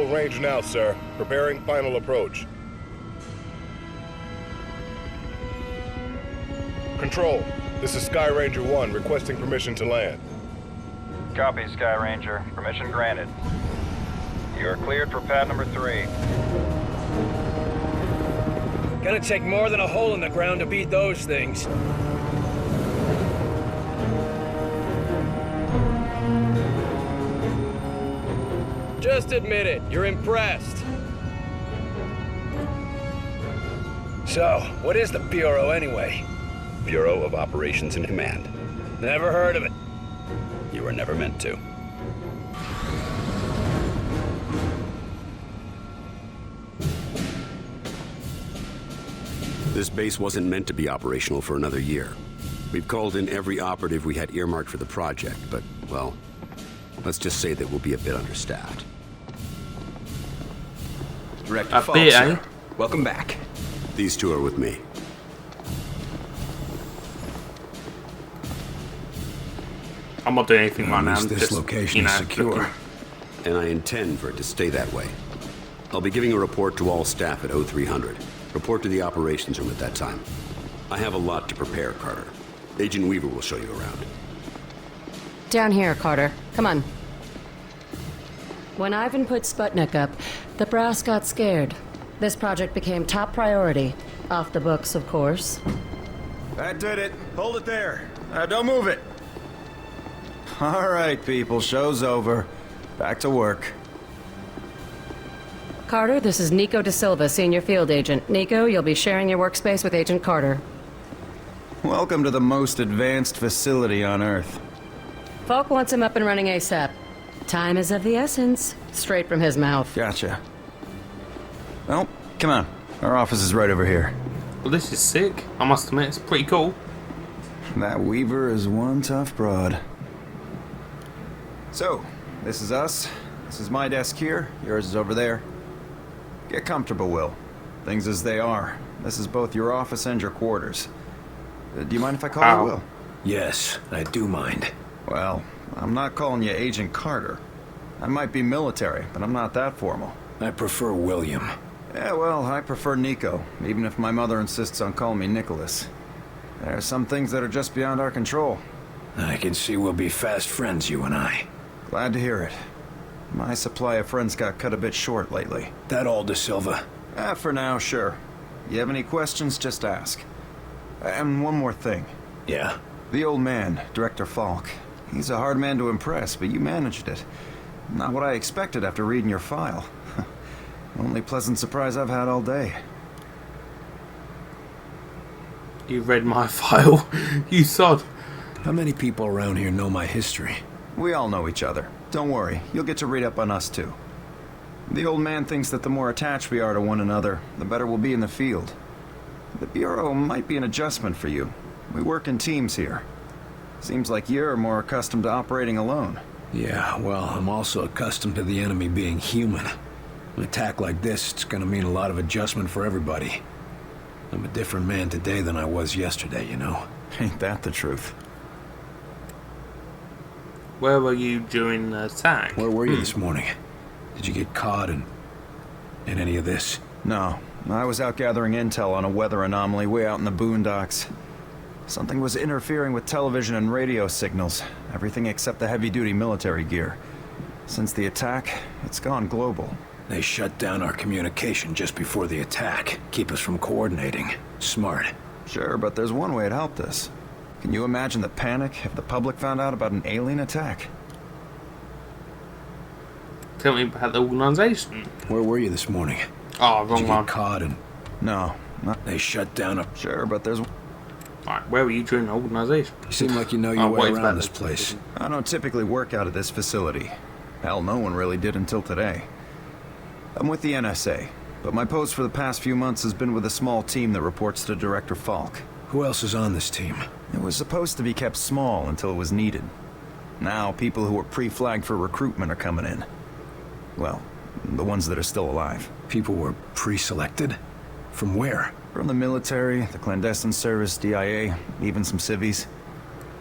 range now, sir. Preparing final approach. Control, this is Sky Ranger 1 requesting permission to land. Copy, Sky Ranger. Permission granted. You are cleared for pad number 3. Gonna take more than a hole in the ground to beat those things. Just admit it, you're impressed. So, what is the Bureau anyway? Bureau of Operations and Command. Never heard of it. You were never meant to. This base wasn't meant to be operational for another year. We've called in every operative we had earmarked for the project, but, well, let's just say that we'll be a bit understaffed. Director Falk, sir. Welcome back. These two are with me. I'm not doing anything right now. At least this location is secure. And I intend for it to stay that way. I'll be giving a report to all staff at 0300. Report to the operations room at that time. I have a lot to prepare, Carter. Agent Weaver will show you around. Down here, Carter. Come on. When Ivan put Sputnik up, the brass got scared. This project became top priority. Off the books, of course. That did it. Hold it there. Don't move it. All right, people. Show's over. Back to work. Carter, this is Nico Da Silva, Senior Field Agent. Nico, you'll be sharing your workspace with Agent Carter. Welcome to the most advanced facility on Earth. Falk wants him up and running ASAP. Time is of the essence. Straight from his mouth. Gotcha. Well, come on. Our office is right over here. Well, this is sick. I must admit, it's pretty cool. That Weaver is one tough broad. So, this is us. This is my desk here. Yours is over there. Get comfortable, Will. Things as they are. This is both your office and your quarters. Do you mind if I call you Will? Yes, I do mind. Well, I'm not calling you Agent Carter. I might be military, but I'm not that formal. I prefer William. Yeah, well, I prefer Nico, even if my mother insists on calling me Nicholas. There are some things that are just beyond our control. I can see we'll be fast friends, you and I. Glad to hear it. My supply of friends got cut a bit short lately. That all, Da Silva? For now, sure. You have any questions, just ask. And one more thing. Yeah? The old man, Director Falk. He's a hard man to impress, but you managed it. Not what I expected after reading your file. Only pleasant surprise I've had all day. You read my file, you sod. How many people around here know my history? We all know each other. Don't worry, you'll get to read up on us too. The old man thinks that the more attached we are to one another, the better we'll be in the field. The Bureau might be an adjustment for you. We work in teams here. Seems like you're more accustomed to operating alone. Yeah, well, I'm also accustomed to the enemy being human. An attack like this, it's gonna mean a lot of adjustment for everybody. I'm a different man today than I was yesterday, you know? Ain't that the truth? Where were you during the attack? Where were you this morning? Did you get caught in any of this? No, I was out gathering intel on a weather anomaly way out in the boondocks. Something was interfering with television and radio signals, everything except the heavy-duty military gear. Since the attack, it's gone global. They shut down our communication just before the attack, keep us from coordinating. Smart. Sure, but there's one way it helped us. Can you imagine the panic if the public found out about an alien attack? Tell me about the organization. Where were you this morning? Oh, Did wrong you one. get caught in... No, not... They shut down a... Sure, but there's... Alright, where were you during the organization? You seem like you know your way around this place. I don't typically work out of this facility. Hell, no one really did until today. I'm with the NSA, but my post for the past few months has been with a small team that reports to Director Falk. Who else is on this team? It was supposed to be kept small until it was needed. Now, people who were pre-flagged for recruitment are coming in. Well, the ones that are still alive. People were pre-selected? From where? From the military, the clandestine service, DIA, even some civvies.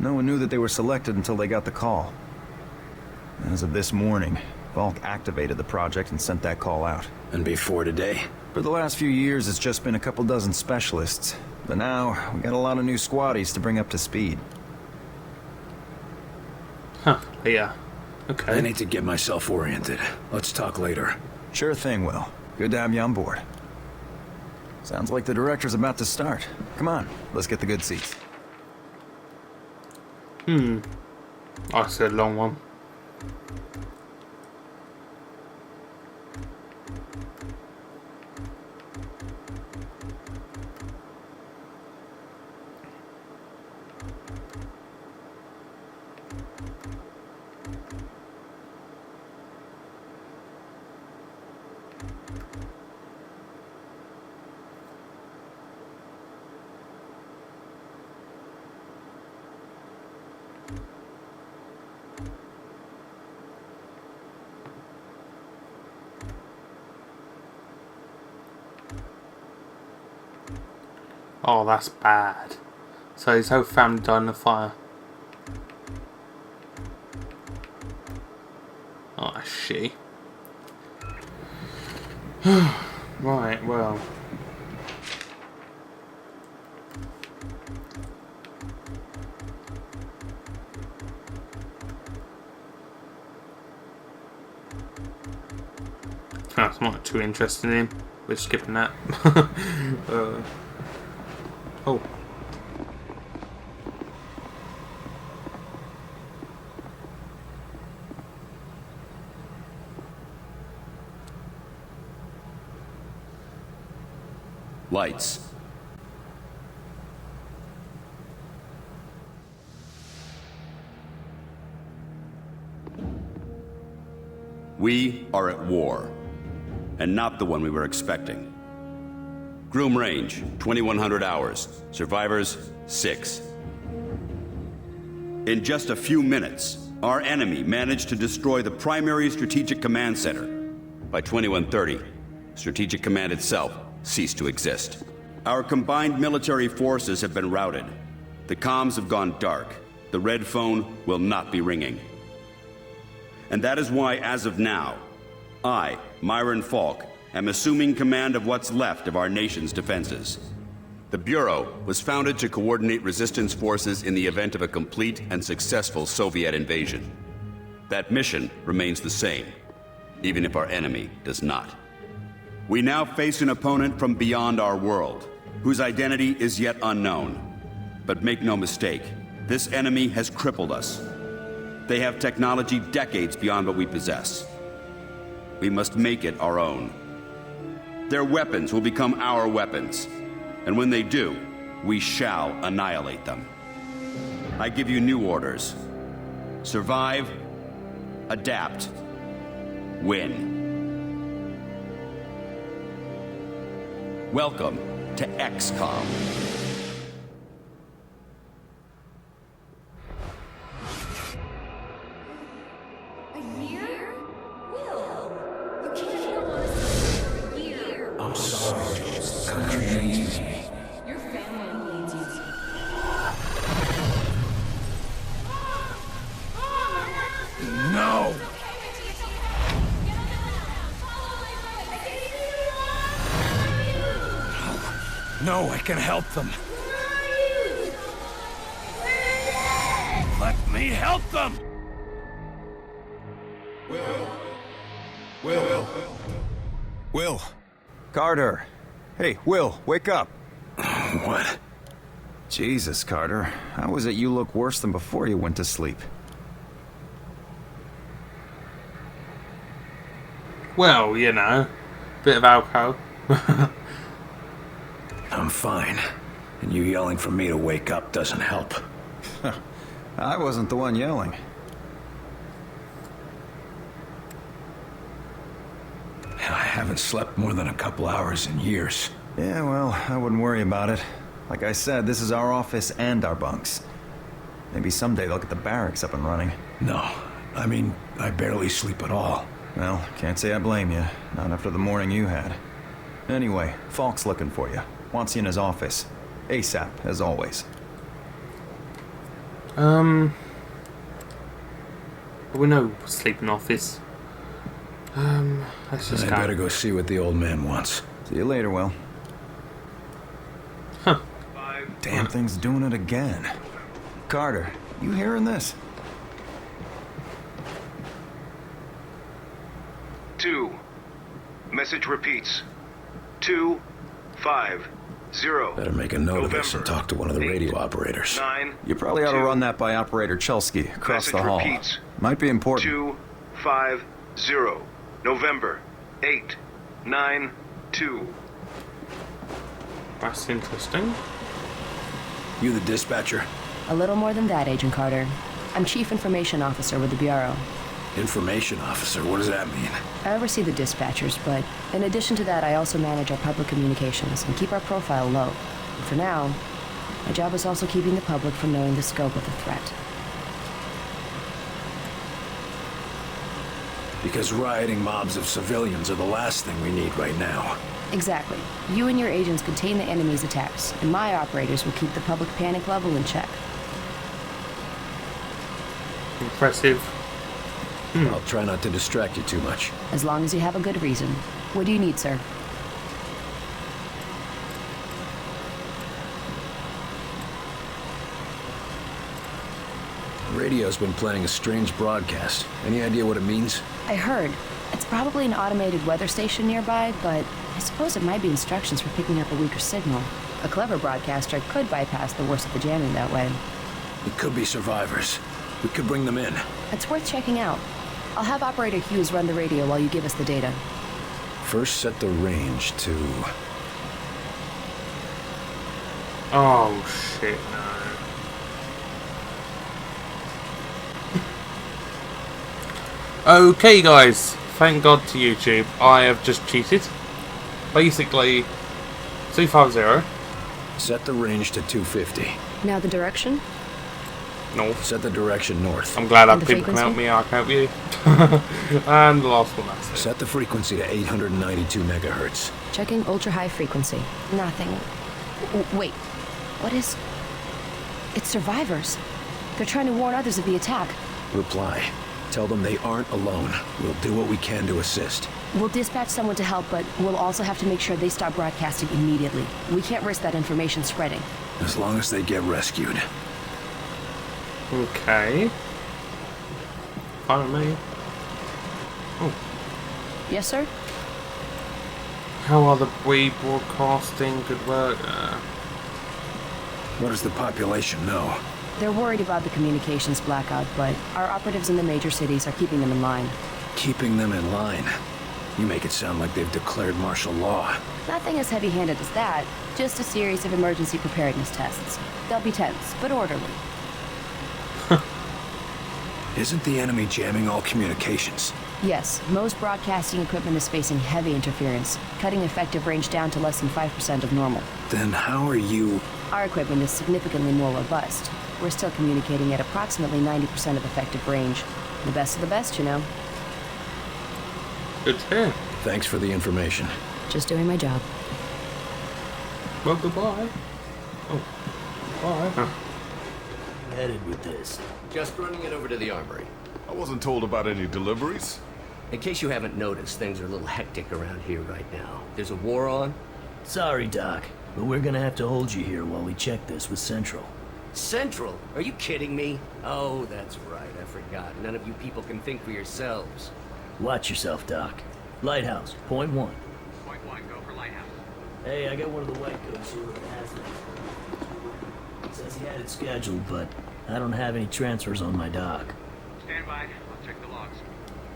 No one knew that they were selected until they got the call. As of this morning, Falk activated the project and sent that call out. And before today? For the last few years, it's just been a couple dozen specialists. But now, we got a lot of new squaddies to bring up to speed. Huh, yeah. Okay. I need to get myself oriented. Let's talk later. Sure thing, Will. Good to have you on board. Sounds like the director's about to start. Come on, let's get the good seats. I said long one. Oh, that's bad. So his whole family died in the fire. Oh, that's shitty. Right, well. That's not too interested in him. We're skipping that. Oh. Lights. We are at war, and not the one we were expecting. Groom range, 2100 hours. Survivors, 6. In just a few minutes, our enemy managed to destroy the primary strategic command center. By 2130, Strategic Command itself ceased to exist. Our combined military forces have been routed. The comms have gone dark. The red phone will not be ringing. And that is why, as of now, I, Myron Falk, am assuming command of what's left of our nation's defenses. The Bureau was founded to coordinate resistance forces in the event of a complete and successful Soviet invasion. That mission remains the same, even if our enemy does not. We now face an opponent from beyond our world, whose identity is yet unknown. But make no mistake, this enemy has crippled us. They have technology decades beyond what we possess. We must make it our own. Their weapons will become our weapons, and when they do, we shall annihilate them. I give you new orders. Survive, adapt, win. Welcome to XCOM. A year? Will, you can't go on a for a year. I'm sorry, the country needs me. Your family needs you. No! No, I can help them. Let me help them! Will. Carter. Hey, Will, wake up. What? Jesus, Carter. How is it you look worse than before you went to sleep? Well, you know, bit of alcohol. I'm fine. And you yelling for me to wake up doesn't help. I wasn't the one yelling. I haven't slept more than a couple hours in years. Yeah, well, I wouldn't worry about it. Like I said, this is our office and our bunks. Maybe someday they'll get the barracks up and running. No, I mean, I barely sleep at all. Well, can't say I blame you. Not after the morning you had. Anyway, Falk's looking for you. Wants you in his office. ASAP, as always. We know sleeping office. Let's just I go. better go see what the old man wants. See you later, Will. Huh. Damn thing's doing it again. Carter, you hearing this? 2. Message repeats. 2, 5, 0. Better make a note of this and talk to one of the radio operators. 9. You probably ought to 2. run that by Operator Chelsky across the Message hall. repeats. Might be important. 2, 5, 0. November 8, 9, 2. That's interesting. You the dispatcher? A little more than that, Agent Carter. I'm Chief Information Officer with the Bureau. Information officer, what does that mean? I oversee the dispatchers, but in addition to that, I also manage our public communications and keep our profile low. And for now, my job is also keeping the public from knowing the scope of the threat. Because rioting mobs of civilians are the last thing we need right now. Exactly. You and your agents contain the enemy's attacks, and my operators will keep the public panic level in check. Impressive. I'll try not to distract you too much. As long as you have a good reason. What do you need, sir? The radio's been playing a strange broadcast. Any idea what it means? I heard. It's probably an automated weather station nearby, but I suppose it might be instructions for picking up a weaker signal. A clever broadcaster could bypass the worst of the jamming that way. It could be survivors. We could bring them in. It's worth checking out. I'll have Operator Hughes run the radio while you give us the data. First set the range to... Oh, shit, no. Okay, guys. Thank God to YouTube. I have just cheated. Basically, 250. Set the range to 250. Now the direction? North. Set the direction north. I'm glad And that the people can frequency? help me. I can help you. And the last one, that's it. Set the frequency to 892 megahertz. Checking ultra-high frequency. Nothing. Wait. What is... It's survivors. They're trying to warn others of the attack. Reply. Tell them they aren't alone. We'll do what we can to assist. We'll dispatch someone to help, but we'll also have to make sure they stop broadcasting immediately. We can't risk that information spreading. As long as they get rescued. Okay. Follow me. Oh. Yes, sir? How are the rebroadcasting? Good work. What does the population know? They're worried about the communications blackout, but our operatives in the major cities are keeping them in line. Keeping them in line. You make it sound like they've declared martial law. Nothing as heavy-handed as that. Just a series of emergency preparedness tests. They'll be tense, but orderly. Isn't the enemy jamming all communications? Yes, most broadcasting equipment is facing heavy interference, cutting effective range down to less than 5% of normal. Then how are you... Our equipment is significantly more robust. We're still communicating at approximately 90% of effective range. The best of the best, you know. Good to hear. Thanks for the information. Just doing my job. Well, goodbye. Oh. Bye. Huh. Headed with this. Just running it over to the armory. I wasn't told about any deliveries. In case you haven't noticed, things are a little hectic around here right now. There's a war on. Sorry, Doc, but we're gonna have to hold you here while we check this with Central. Central? Are you kidding me? Oh, that's right. I forgot. None of you people can think for yourselves. Watch yourself, Doc. Lighthouse, point 1. Point 1, go for Lighthouse. Hey, I got one of the white coats here with the hazmat. Says he had it scheduled, but I don't have any transfers on my dock. Stand by. I'll check the logs.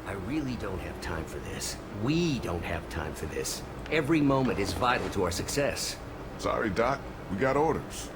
I really don't have time for this. We don't have time for this. Every moment is vital to our success. Sorry, Doc. We got orders.